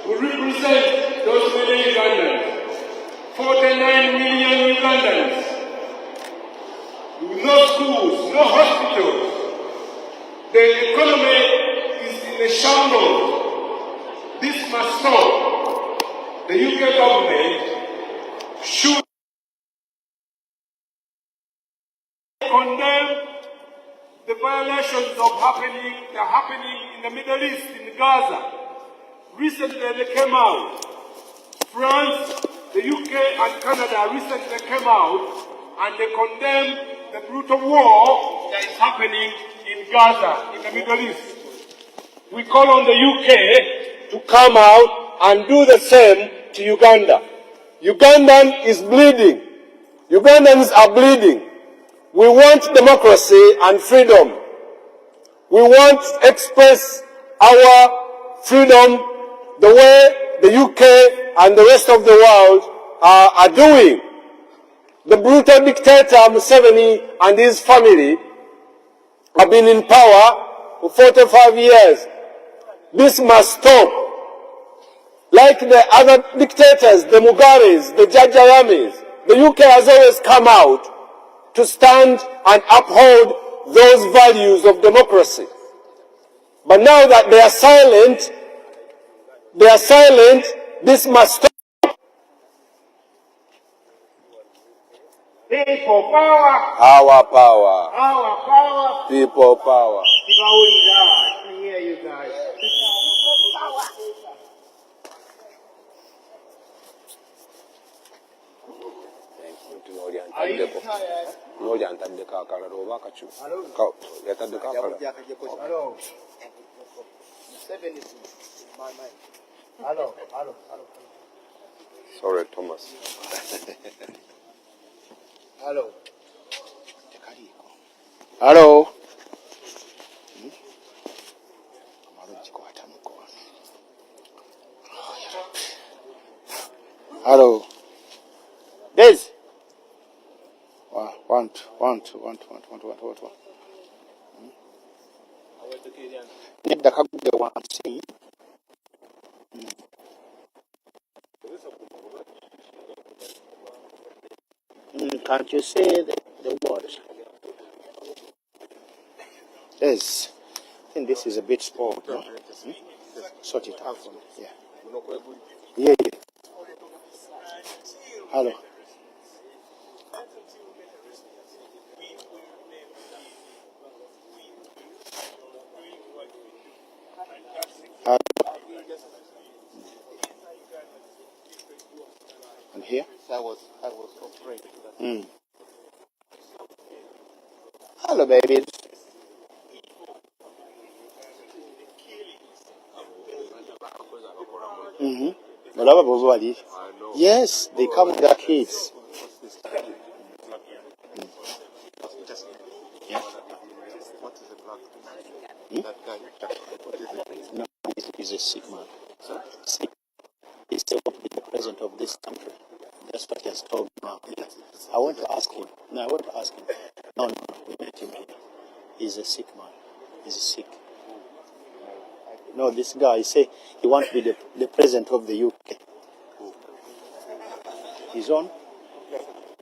who represent those many Ugandans, 49 million Ugandans, no schools, no hospitals. The economy is in a shambles. This must stop. The UK government should condemn the violations that are happening in the Middle East, in Gaza. Recently they came out. France, the UK and Canada recently came out and they condemned the brutal war that is happening in Gaza, in the Middle East. We call on the UK to come out and do the same to Uganda. Ugandan is bleeding. Ugandans are bleeding. We want democracy and freedom. We want to express our freedom the way the UK and the rest of the world are doing. The brutal dictator Museveni and his family have been in power for 45 years. This must stop. Like the other dictators, the Mugares, the Jajayamis, the UK has always come out to stand and uphold those values of democracy. But now that they are silent, this must stop. People power. Our power. Our power. People power. I can hear you guys. Are you tired? Hello. Hello. 7 is my mind. Hello. Sorry, Thomas. Hello. Hello. Hello. This. One, two. Need the couple one see. Can't you say the words? Yes. I think this is a bit spoiled. No? Sort it out for me. Yeah. Hello. And here? I was afraid of that. Hello, babies. Yes, they come with their kids. Yeah. What is the black? That guy. What is it? No, he's a sick man. Sick. He's the president of this country. That's what he has told me now. I want to ask him. No, we met him here. He's a sick man. He's sick. No, this guy, he wants to be the president of the UK. He's on?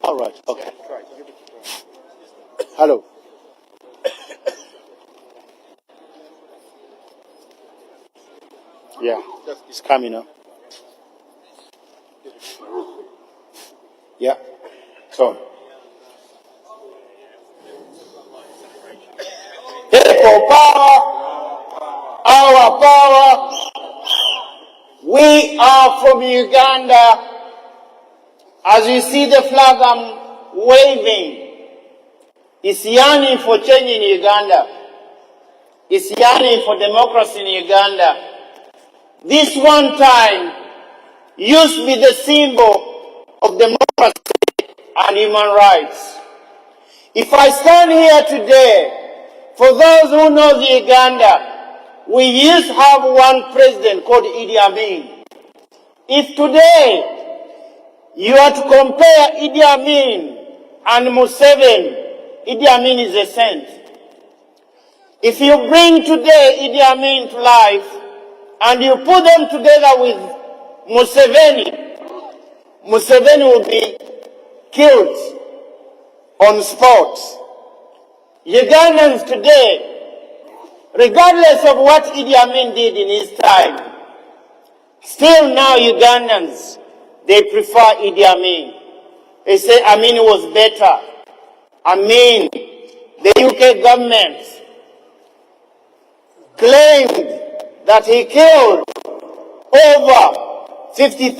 All right, okay. Hello. Yeah, it's coming now. Yeah, so. People power, our power. We are from Uganda. As you see the flag I'm waving, it's yearning for change in Uganda. It's yearning for democracy in Uganda. This one time used to be the symbol of democracy and human rights. If I stand here today, for those who know the Uganda, we used to have one president called Idi Amin. If today you are to compare Idi Amin and Museveni, Idi Amin is a saint. If you bring today Idi Amin to life and you put them together with Museveni, Museveni will be killed on spot. Ugandans today, regardless of what Idi Amin did in his time, still now Ugandans, they prefer Idi Amin. They say Amin was better. Amin, the UK government claimed that he killed over 50,000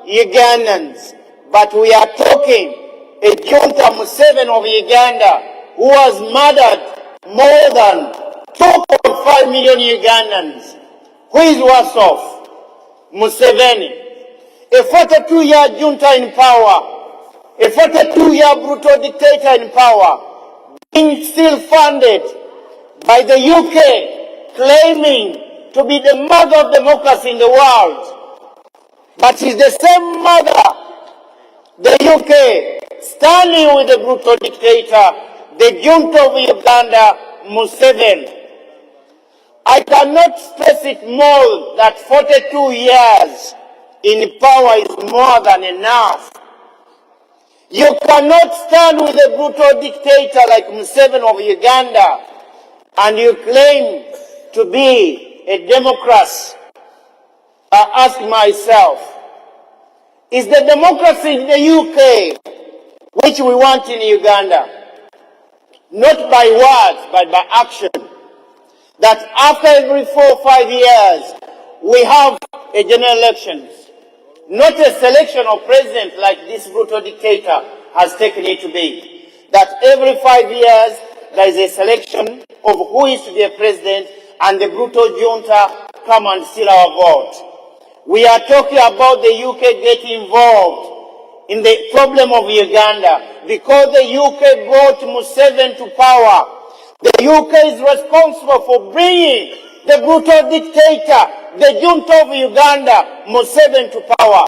Ugandans. But we are talking a junta Museveni of Uganda who has murdered more than 2.5 million Ugandans. Who is worse off? Museveni. A 42-year junta in power, a 42-year brutal dictator in power, being still funded by the UK, claiming to be the mother of democracy in the world. But it's the same mother, the UK, standing with the brutal dictator, the junta of Uganda, Museveni. I cannot stress it more that 42 years in power is more than enough. You cannot stand with a brutal dictator like Museveni of Uganda and you claim to be a Democrat. I ask myself, is the democracy in the UK which we want in Uganda, not by words but by action, that after every 4 or 5 years we have a general elections, not a selection of president like this brutal dictator has taken it to be, that every 5 years there is a selection of who is to be a president and the brutal junta come and steal our vote. We are talking about the UK getting involved in the problem of Uganda because the UK brought Museveni to power. The UK is responsible for bringing the brutal dictator, the junta of Uganda, Museveni to power.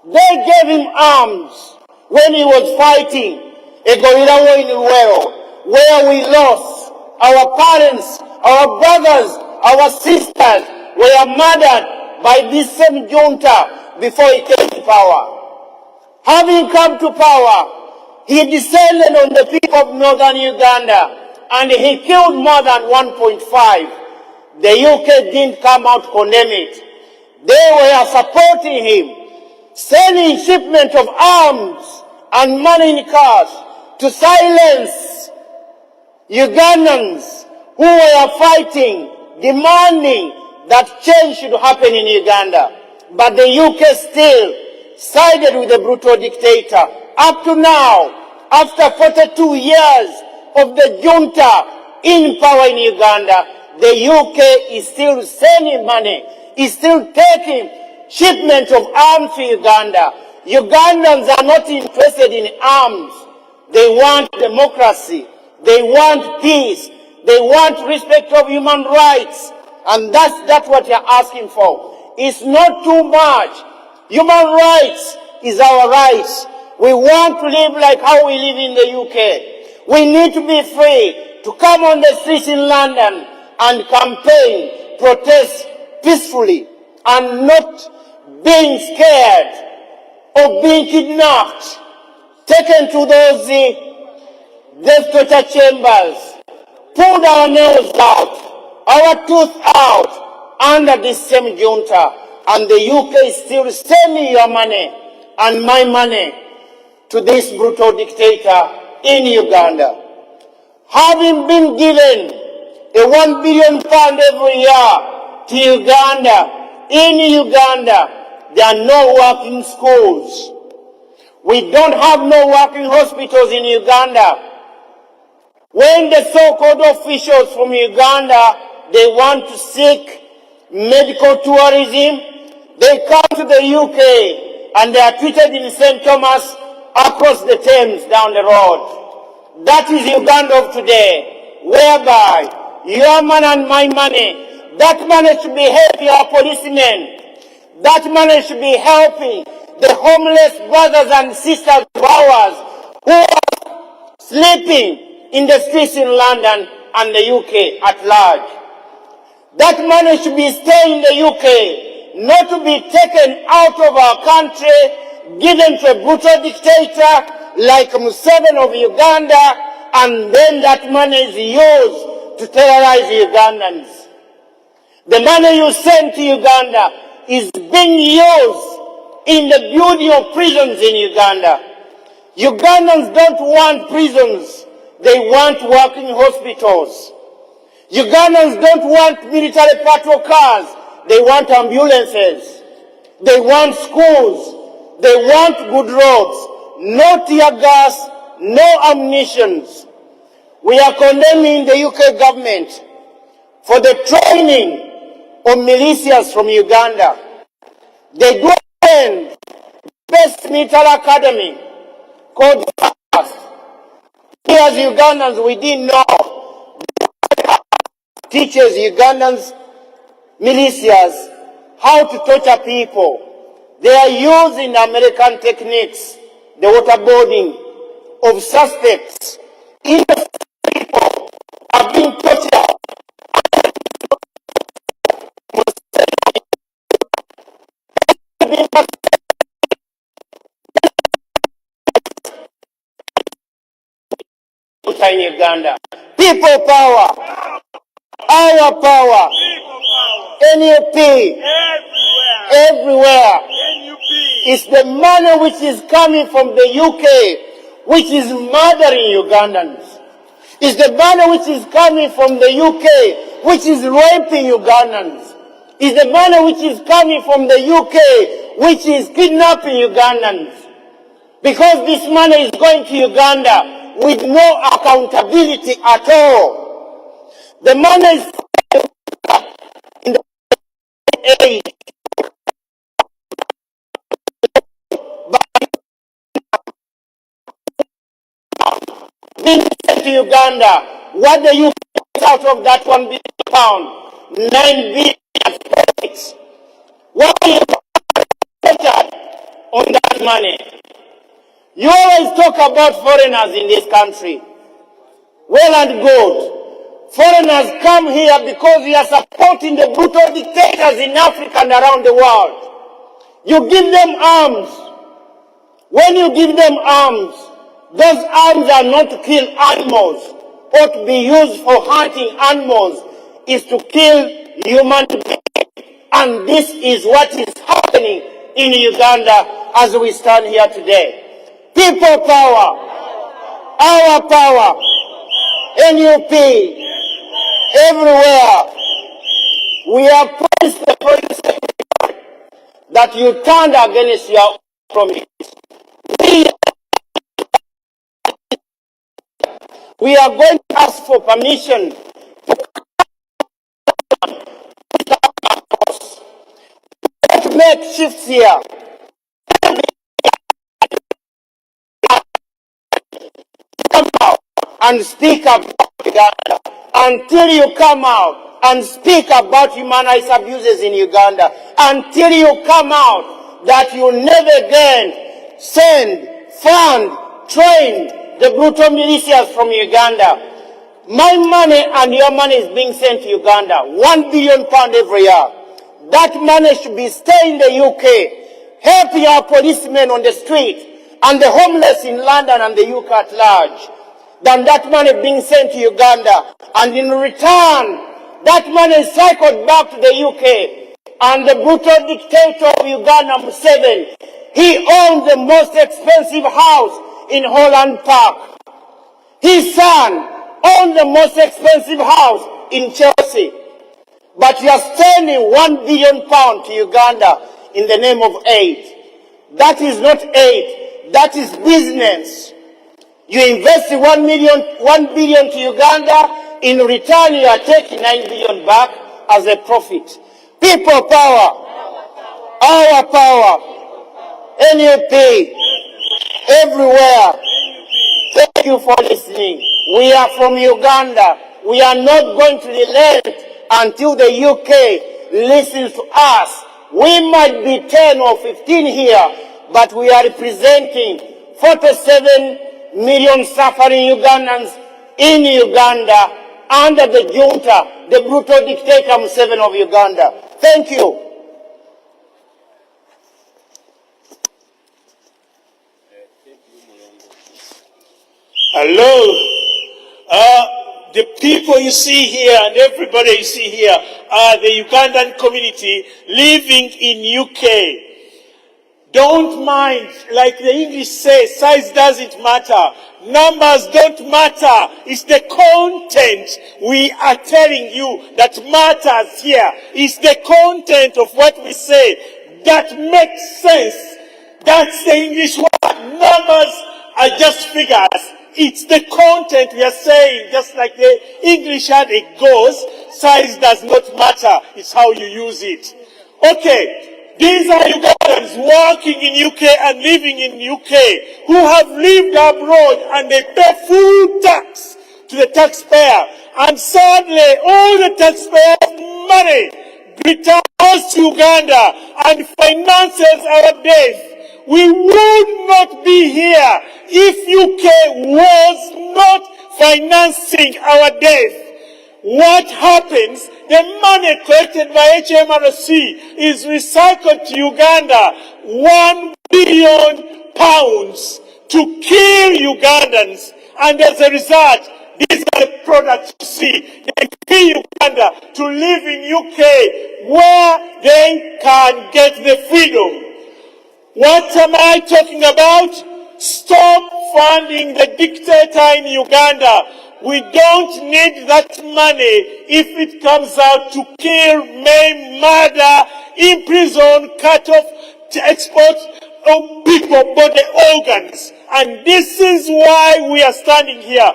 They gave him arms when he was fighting a guerrilla war in Luwero, where we lost our parents, our brothers, our sisters were murdered by this same junta before he came to power. Having come to power, he descended on the people of northern Uganda and he killed more than 1.5. The UK didn't come out to condemn it. They were supporting him, sending shipment of arms and money in cash to silence Ugandans who were fighting, demanding that change should happen in Uganda. But the UK still sided with the brutal dictator. Up to now, after 42 years of the junta in power in Uganda, the UK is still sending money, is still taking shipment of arms to Uganda. Ugandans are not interested in arms. They want democracy. They want peace. They want respect of human rights. And that's what you're asking for. It's not too much. Human rights is our rights. We want to live like how we live in the UK. We need to be free to come on the streets in London and campaign, protest peacefully, and not being scared of being kidnapped, taken to those death torture chambers, pulled our nails out, our tooth out, under this same junta. And the UK is still sending your money and my money to this brutal dictator in Uganda. Having been given a £1 billion every year to Uganda, in Uganda, there are no working schools. We don't have no working hospitals in Uganda. When the so-called officials from Uganda, they want to seek medical tourism, they come to the UK and they are treated in St. Thomas across the Thames down the road. That is Uganda of today, whereby your money and my money, that money should be helping our policemen. That money should be helping the homeless brothers and sisters of ours who are sleeping in the streets in London and the UK at large. That money should be staying in the UK, not to be taken out of our country, given to a brutal dictator like Museveni of Uganda, and then that money is used to terrorize Ugandans. The money you send to Uganda is being used in the building of prisons in Uganda. Ugandans don't want prisons, they want working hospitals. Ugandans don't want military patrol cars, they want ambulances. They want schools, they want good roads, no tear gas, no ammunition. We are condemning the UK government for the training of militias from Uganda. They do attend best military academy called FAST. We as Ugandans, we didn't know. Teaches Ugandans, militias, how to torture people. They are using American techniques, the waterboarding of suspects. Innocent people are being tortured. In Uganda. People power. Our power. NUP. Everywhere. It's the money which is coming from the UK, which is murdering Ugandans. It's the money which is coming from the UK, which is raping Ugandans. It's the money which is coming from the UK, which is kidnapping Ugandans. Because this money is going to Uganda with no accountability at all. The money is in the aid. Being sent to Uganda, what do you get out of that £1 billion? 9 billion profits. What do you get on that money? You always talk about foreigners in this country. Well and good. Foreigners come here because we are supporting the brutal dictators in Africa and around the world. You give them arms. When you give them arms, those arms are not to kill animals or to be used for hunting animals. Is to kill human beings. And this is what is happening in Uganda as we stand here today. People power, our power, NUP, everywhere. We have promised the Foreign Secretary that you turned against your promise. We are going to ask for permission to make shifts here. Come out and speak about Uganda. Until you come out and speak about human rights abuses in Uganda, until you come out that you never again send, fund, train the brutal militias from Uganda. My money and your money is being sent to Uganda, £1 billion every year. That money should be staying in the UK, helping our policemen on the street and the homeless in London and the UK at large, than that money being sent to Uganda. And in return, that money is cycled back to the UK. And the brutal dictator of Uganda, Museveni, he owns the most expensive house in Holland Park. His son owns the most expensive house in Chelsea. But you are sending £1 billion to Uganda in the name of aid. That is not aid, that is business. You invest £1 billion to Uganda, in return you are taking $9 billion back as a profit. People power, our power, NUP, everywhere. Thank you for listening. We are from Uganda. We are not going to relent until the UK listens to us. We might be 10 or 15 here, but we are representing 47 million suffering Ugandans in Uganda under the junta, the brutal dictator Museveni of Uganda. Thank you. Hello. The people you see here and everybody you see here are the Ugandan community living in UK. Don't mind, like the English say, size doesn't matter. Numbers don't matter. It's the content we are telling you that matters here. It's the content of what we say that makes sense. That's the English word. Numbers are just figures. It's the content we are saying, just like the English adage goes, size does not matter. It's how you use it. Okay. These are Ugandans working in UK and living in UK who have lived abroad and they pay full tax to the taxpayer. And sadly, all the taxpayers' money returns to Uganda and finances our death. We would not be here if UK was not financing our death. What happens? The money collected by HMRC is recycled to Uganda, £1 billion to kill Ugandans. And as a result, these are the products you see. They kill Uganda to live in UK where they can get the freedom. What am I talking about? Stop funding the dictator in Uganda. We don't need that money if it comes out to kill, maim, murder, imprison, cut off, to export people body organs. And this is why we are standing here.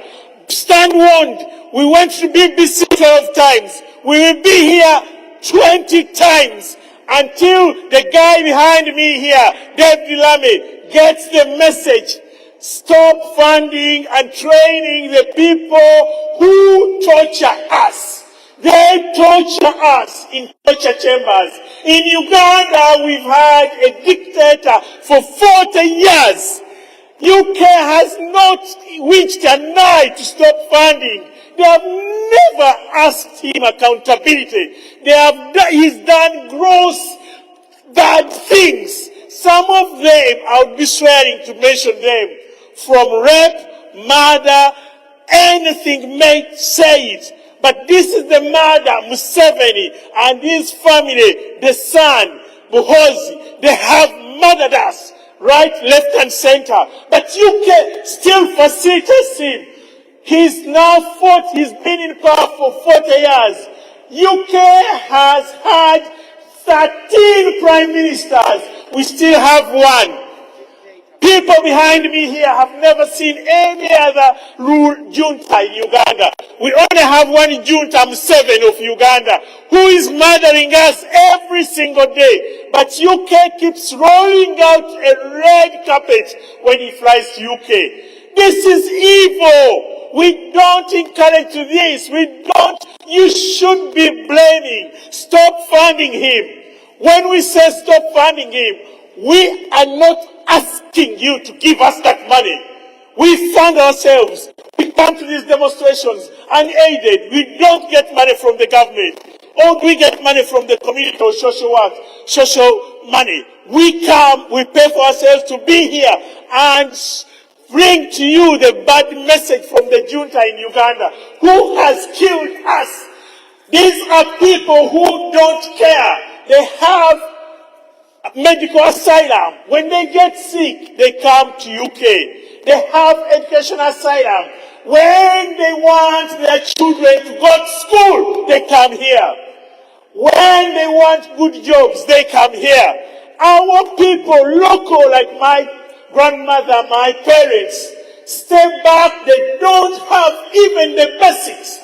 Stand warned. We went to BBC 12 times. We will be here 20 times until the guy behind me here, Dave Dilame, gets the message. Stop funding and training the people who torture us. They torture us in torture chambers. In Uganda, we've had a dictator for 40 years. UK has not winched an eye to stop funding. They have never asked him accountability. He's done gross, bad things. Some of them, I would be swearing to mention them. From rape, murder, anything may say it. But this is the murder, Museveni and his family, the son, Buhozi. They have murdered us, right, left and center. But UK still facilitates him. He's been in power for 40 years. UK has had 13 prime ministers. We still have one. People behind me here have never seen any other rule junta in Uganda. We only have one junta, Museveni of Uganda, who is murdering us every single day. But UK keeps rolling out a red carpet when he flies to UK. This is evil. We don't encourage this. You should be blaming. Stop funding him. When we say stop funding him, we are not asking you to give us that money. We fund ourselves. We come to these demonstrations unaided. We don't get money from the government. Or we get money from the community or social work, social money. We come, we pay for ourselves to be here and bring to you the bad message from the junta in Uganda who has killed us. These are people who don't care. They have medical asylum. When they get sick, they come to UK. They have educational asylum. When they want their children to go to school, they come here. When they want good jobs, they come here. Our people, local, like my grandmother, my parents, step back, they don't have even the basics.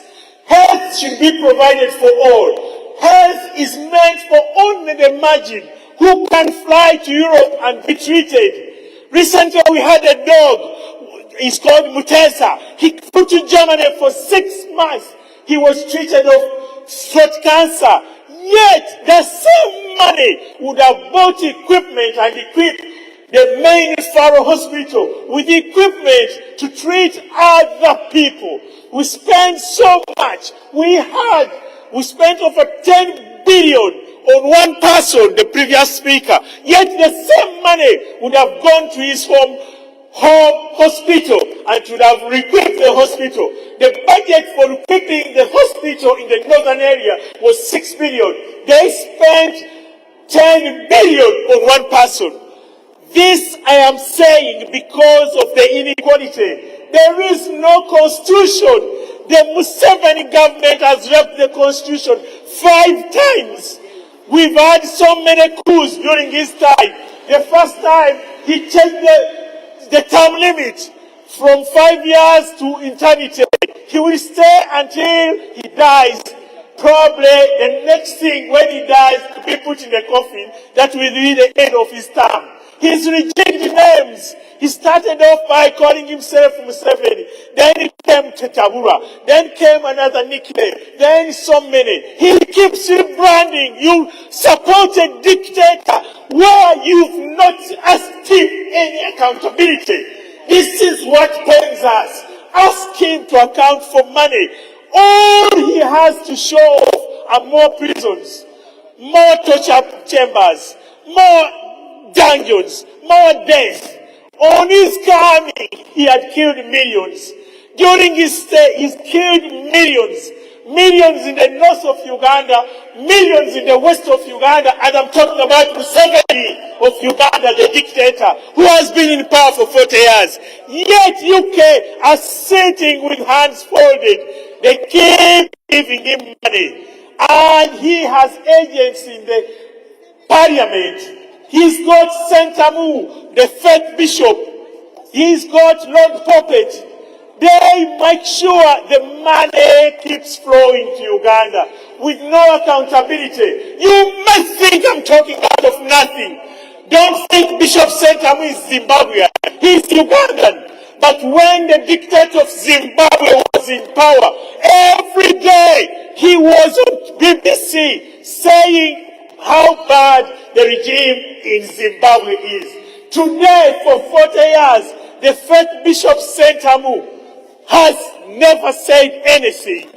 Health should be provided for all. Health is meant for only the margin who can fly to Europe and be treated. Recently we had a dog, he's called Mutesa. He flew to Germany for 6 months. He was treated of throat cancer. Yet the same money would have bought equipment and equipped the main Faro Hospital with equipment to treat other people. We spent so much. We spent over 10 billion on one person, the previous speaker. Yet the same money would have gone to his home hospital and should have equipped the hospital. The budget for equipping the hospital in the northern area was 6 billion. They spent 10 billion on one person. This I am saying because of the inequality. There is no constitution. The Museveni government has wrecked the constitution 5 times. We've had so many coups during his time. The first time he changed the term limit from 5 years to eternity. He will stay until he dies. Probably the next thing when he dies to be put in the coffin, that will be the end of his term. He's rejected names. He started off by calling himself Museveni. Then it came Tetabura. Then came another nickname. Then so many. He keeps rebranding. You support a dictator where you've not asked him any accountability. This is what pains us. Ask him to account for money. All he has to show off are more prisons, more torture chambers, more dungeons, more death. On his coming, he had killed millions. During his stay, he's killed millions. Millions in the north of Uganda, millions in the west of Uganda, and I'm talking about Museveni of Uganda, the dictator, who has been in power for 40 years. Yet UK are sitting with hands folded. They keep giving him money. And he has agents in the parliament. He's got Sentamu, the faith bishop. He's got Lord Puppet. They make sure the money keeps flowing to Uganda with no accountability. You must think I'm talking out of nothing. Don't think Bishop Sentamu is Zimbabwean. He's Ugandan. But when the dictator of Zimbabwe was in power, every day he was on BBC saying how bad the regime in Zimbabwe is. Today, for 40 years, the faith bishop Sentamu has never said anything.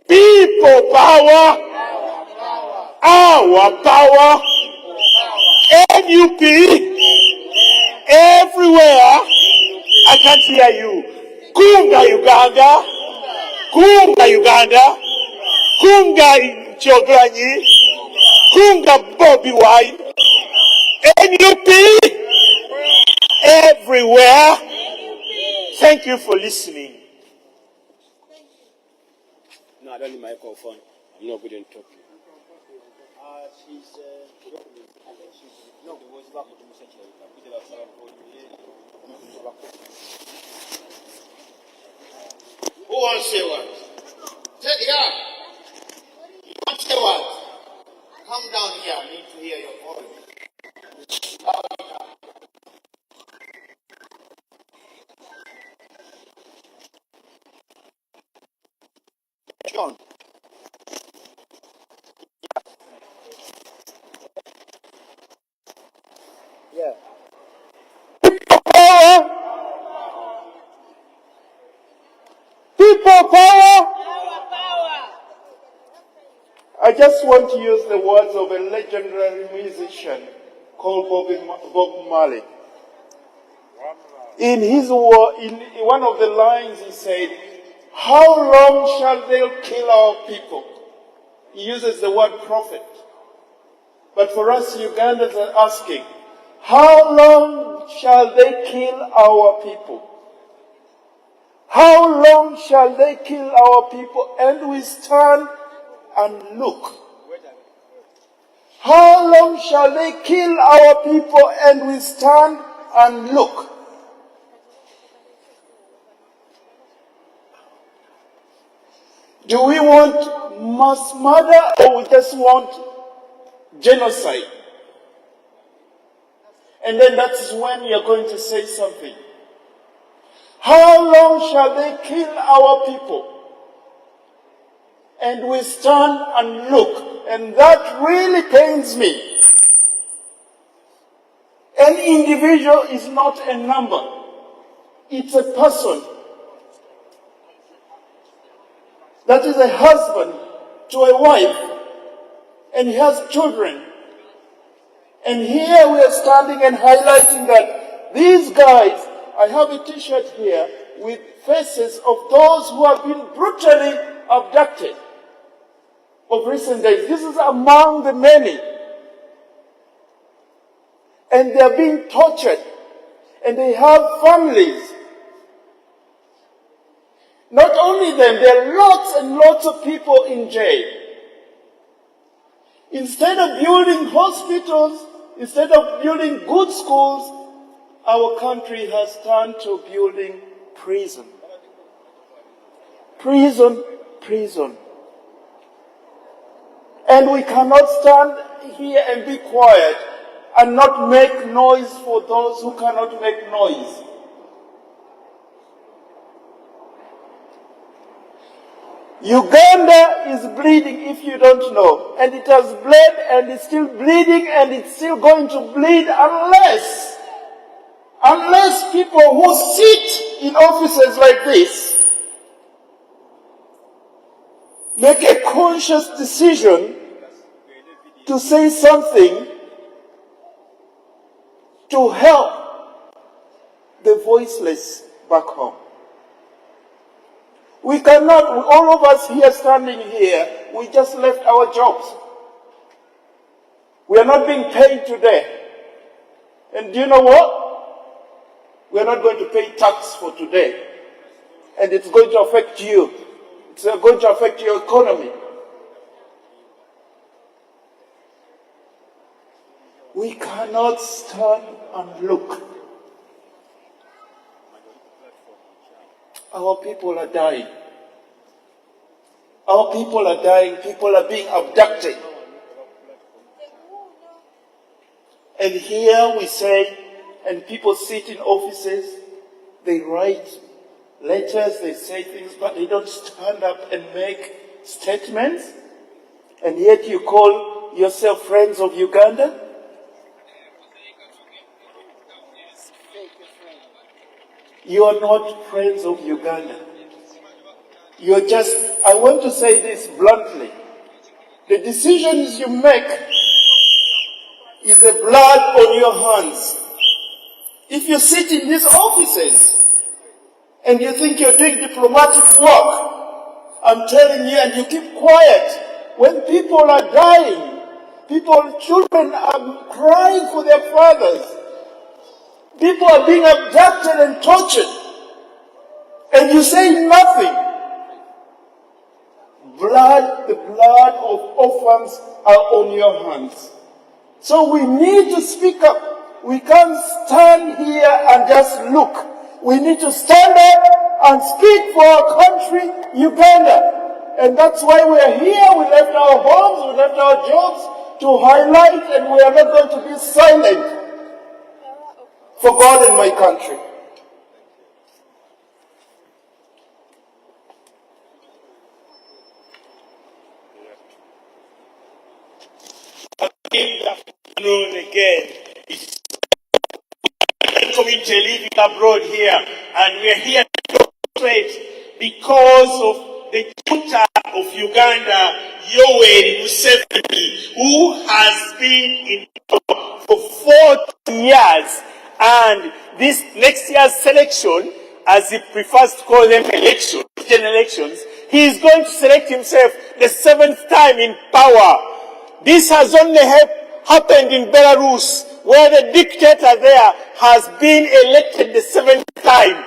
People power, our power, NUP, everywhere. I can't hear you. Kunga Uganda, Kunga Uganda, Kunga Choglanyi, Kunga Bobby Wine, NUP, everywhere. Thank you for listening. No, I don't need my microphone. I'm not good in talking. Who wants to say what? Yeah. You want to say what? Come down here. I need to hear your voice. John. Yeah. People power. I just want to use the words of a legendary musician called Bob Marley. In one of the lines he said, "How long shall they kill our people?" He uses the word prophet. But for us Ugandans are asking, how long shall they kill our people? How long shall they kill our people? And we stand and look. How long shall they kill our people? And we stand and look. Do we want mass murder, or we just want genocide? And then that's when you're going to say something. How long shall they kill our people? And we stand and look. And that really pains me. An individual is not a number. It's a person. That is a husband to a wife, and he has children. And here we are standing and highlighting that these guys, I have a t-shirt here with faces of those who have been brutally abducted of recent days. This is among the many. And they are being tortured. And they have families. Not only them, there are lots and lots of people in jail. Instead of building hospitals, instead of building good schools, our country has turned to building prison. Prison, prison. And we cannot stand here and be quiet and not make noise for those who cannot make noise. Uganda is bleeding, if you don't know, and it has bled and it's still bleeding and it's still going to bleed unless people who sit in offices like this make a conscious decision to say something to help the voiceless back home. We cannot, all of us here standing here, we just left our jobs. We are not being paid today. And do you know what? We are not going to pay tax for today. And it's going to affect you. It's going to affect your economy. We cannot stand and look. Our people are dying. Our people are dying. People are being abducted. And here we say, and people sit in offices, they write letters, they say things, but they don't stand up and make statements. And yet you call yourself friends of Uganda? You are not friends of Uganda. You are just, I want to say this bluntly. The decisions you make is the blood on your hands. If you sit in these offices and you think you're doing diplomatic work, I'm telling you, and you keep quiet, when people are dying, children are crying for their fathers, people are being abducted and tortured, and you say nothing. The blood of orphans are on your hands. So we need to speak up. We can't stand here and just look. We need to stand up and speak for our country, Uganda. And that's why we are here. We left our homes, we left our jobs to highlight, and we are not going to be silent for God and my country. Good afternoon again. It's the community living abroad here, and we are here to demonstrate because of the junta of Uganda, Yoweri Museveni, who has been in power for 40 years. And this next year's selection, as he prefers to call them elections, general elections, he is going to select himself the 7th time in power. This has only happened in Belarus, where the dictator there has been elected the 7th time.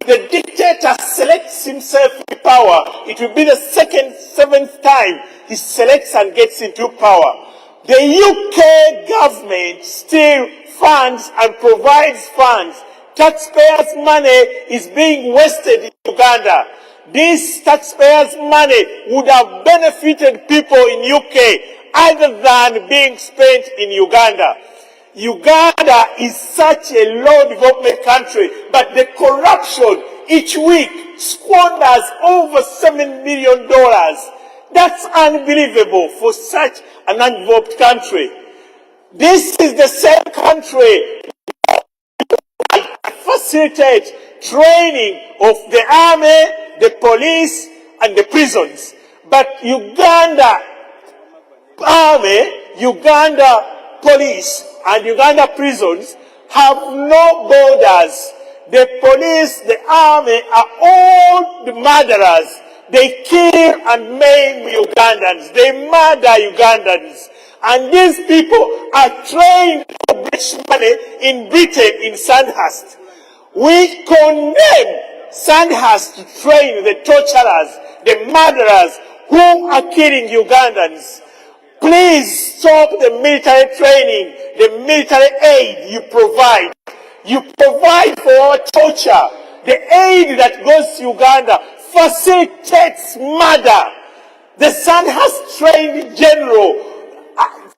The dictator selects himself in power. It will be the 7th time he selects and gets into power. The UK government still funds and provides funds. Taxpayers' money is being wasted in Uganda. This taxpayers' money would have benefited people in UK other than being spent in Uganda. Uganda is such a low development country, but the corruption each week squanders over $7 million. That's unbelievable for such an undeveloped country. This is the same country that facilitates training of the army, the police, and the prisons. But Uganda army, Uganda police, and Uganda prisons have no borders. The police, the army are all the murderers. They kill and maim Ugandans. They murder Ugandans. And these people are trained for British money in Britain, in Sandhurst. We condemn Sandhurst to train the torturers, the murderers who are killing Ugandans. Please stop the military training, the military aid you provide. You provide for our torture. The aid that goes to Uganda facilitates murder. The Sandhurst trained general,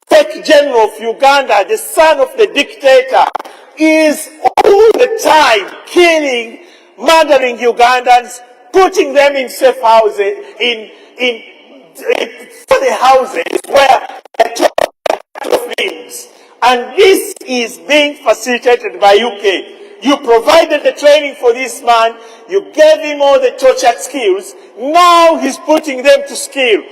fake general of Uganda, the son of the dictator, is all the time killing, murdering Ugandans, putting them in safe houses, in funny houses where they talk limbs. And this is being facilitated by UK. You provided the training for this man. You gave him all the torture skills. Now he's putting them to skill.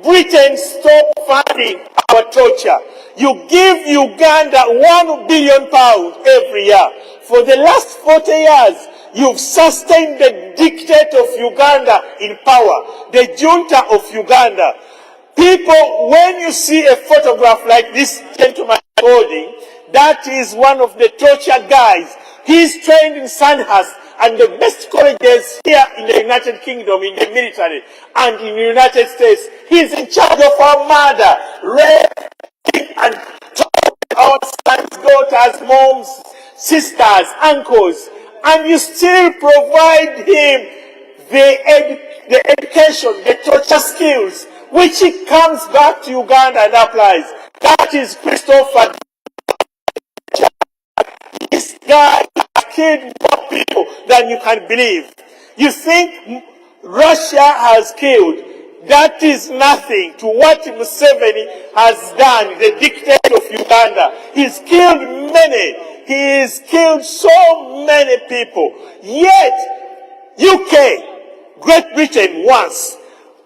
Britain, stop funding our torture. You give Uganda £1 billion every year. For the last 40 years, you've sustained the dictator of Uganda in power, the junta of Uganda. People, when you see a photograph like this gentleman holding, that is one of the torture guys. He's trained in Sandhurst and the best colleges here in the United Kingdom, in the military, and in the United States. He's in charge of our murder, rape, and our sons, daughters, moms, sisters, uncles. And you still provide him the education, the torture skills, which he comes back to Uganda and applies. That is Christopher. This guy has killed more people than you can believe. You think Russia has killed? That is nothing to what Museveni has done, the dictator of Uganda. He's killed many. He's killed so many people. Yet, UK, Great Britain once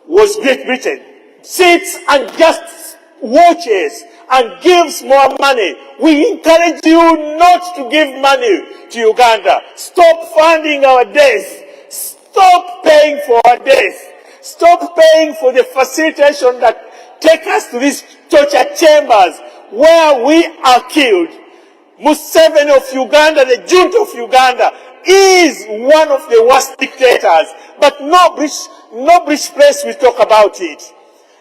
was Great Britain, sits and just watches and gives more money. We encourage you not to give money to Uganda. Stop funding our death. Stop paying for our death. Stop paying for the facilitation that take us to these torture chambers where we are killed. Museveni of Uganda, the junta of Uganda, is one of the worst dictators. But no British press will talk about it.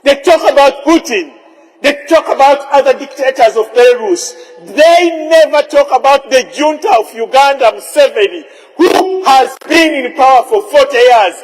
They talk about Putin. They talk about other dictators of Belarus. They never talk about the junta of Uganda, Museveni, who has been in power for 40 years.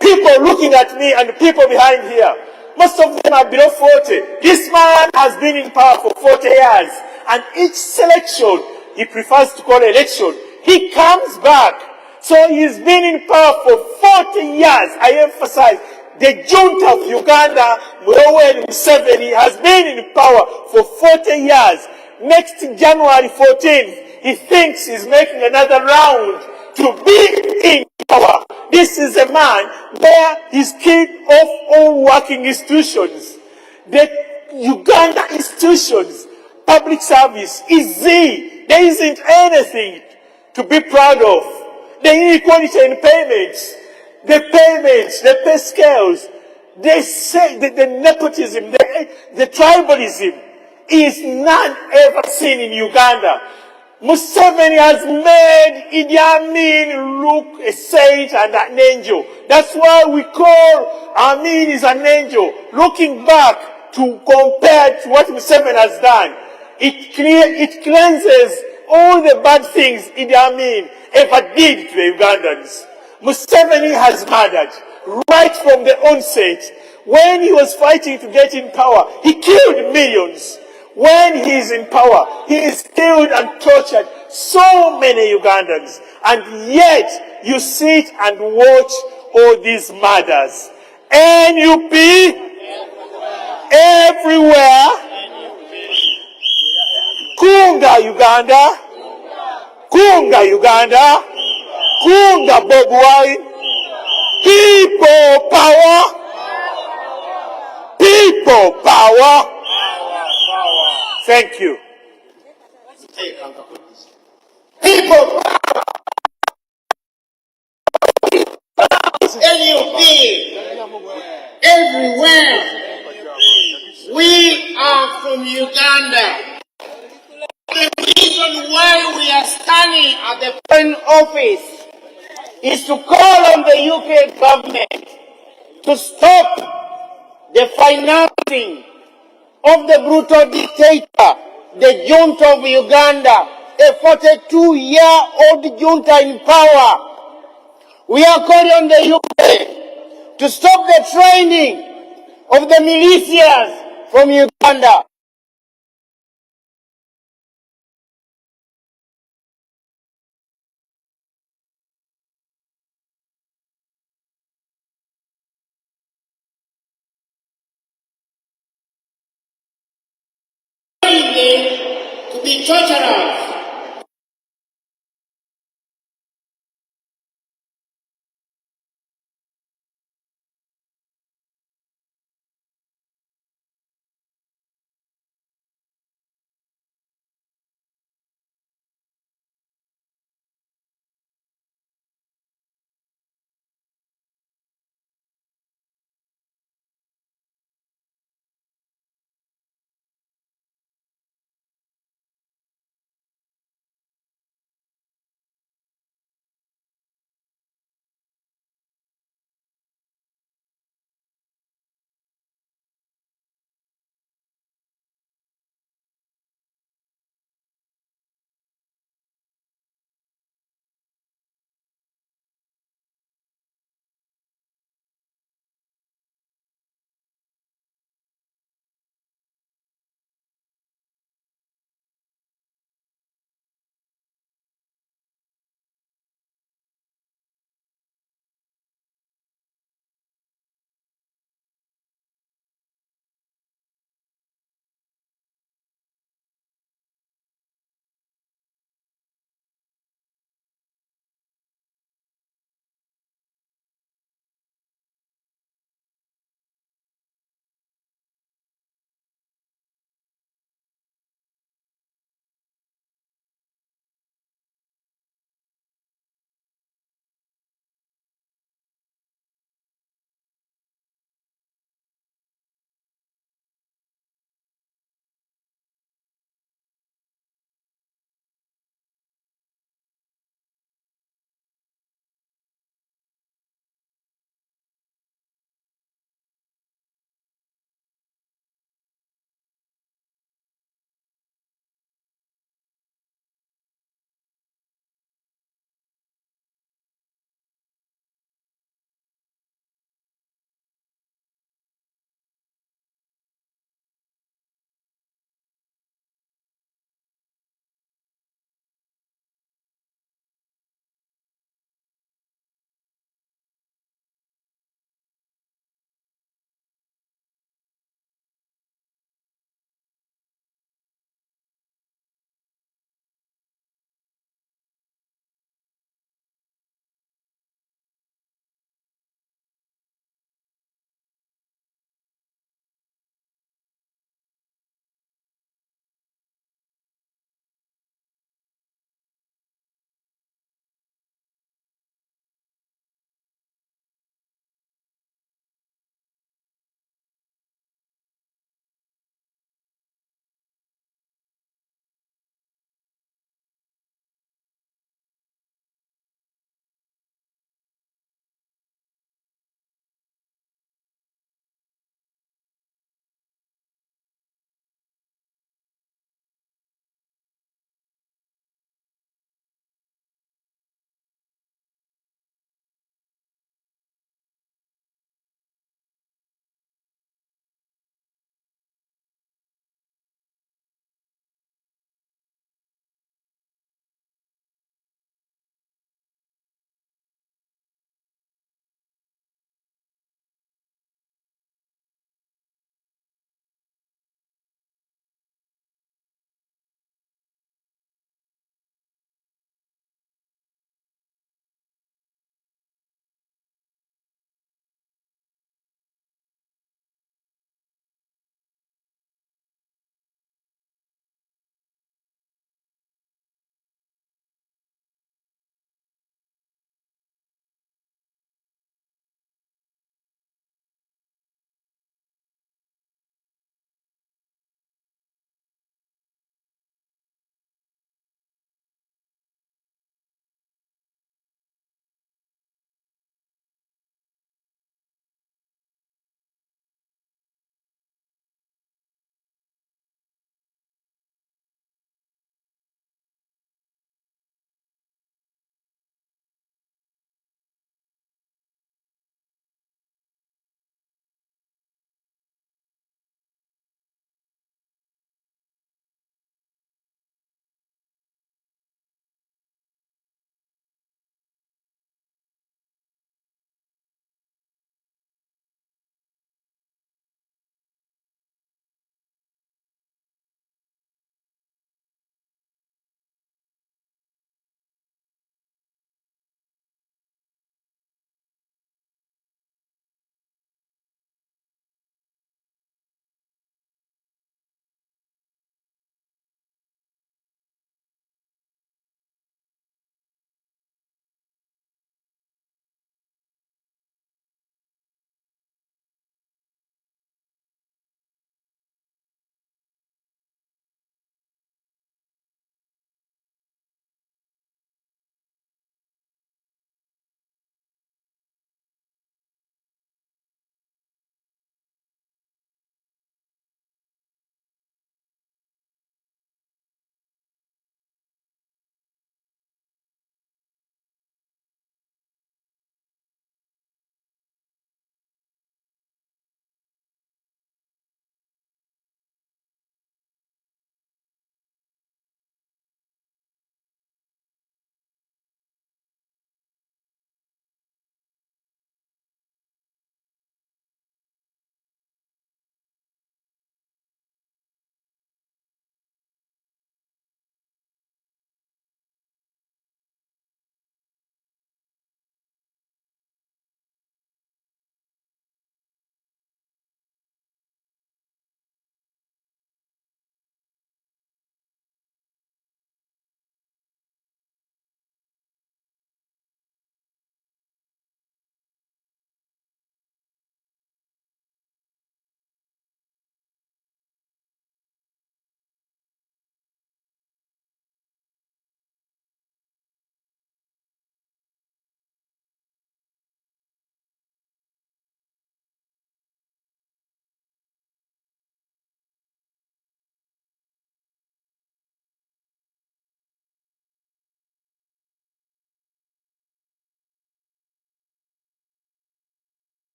People looking at me and people behind here, most of them are below 40. This man has been in power for 40 years. And each selection, he prefers to call election, he comes back. So he's been in power for 40 years. I emphasize, the junta of Uganda, Yoweri Museveni, has been in power for 40 years. Next January 14th, he thinks he's making another round to be in power. This is a man where he's kicked off all working institutions. The Uganda institutions, public service, is there isn't anything to be proud of. The inequality in payments, the pay scales, they say that the nepotism, the tribalism is none ever seen in Uganda. Museveni has made Idi Amin look a saint and an angel. That's why we call Amin is an angel. Looking back to compare to what Museveni has done, it cleanses all the bad things Idi Amin ever did to the Ugandans. Museveni has murdered right from the onset. When he was fighting to get in power, he killed millions. When he is in power, he is killed and tortured so many Ugandans. And yet, you sit and watch all these murders. NUP, everywhere, Kunga Uganda. Kunga Uganda. Kunga Bob Wine. People power. People power. Thank you. People, LUP, everywhere. We are from Uganda. The reason why we are standing at the Foreign Office is to call on the UK government to stop the financing of the brutal dictator, the junta of Uganda, a 42-year-old junta in power. We are calling on the UK to stop the training of the militias from Uganda. To be torturers.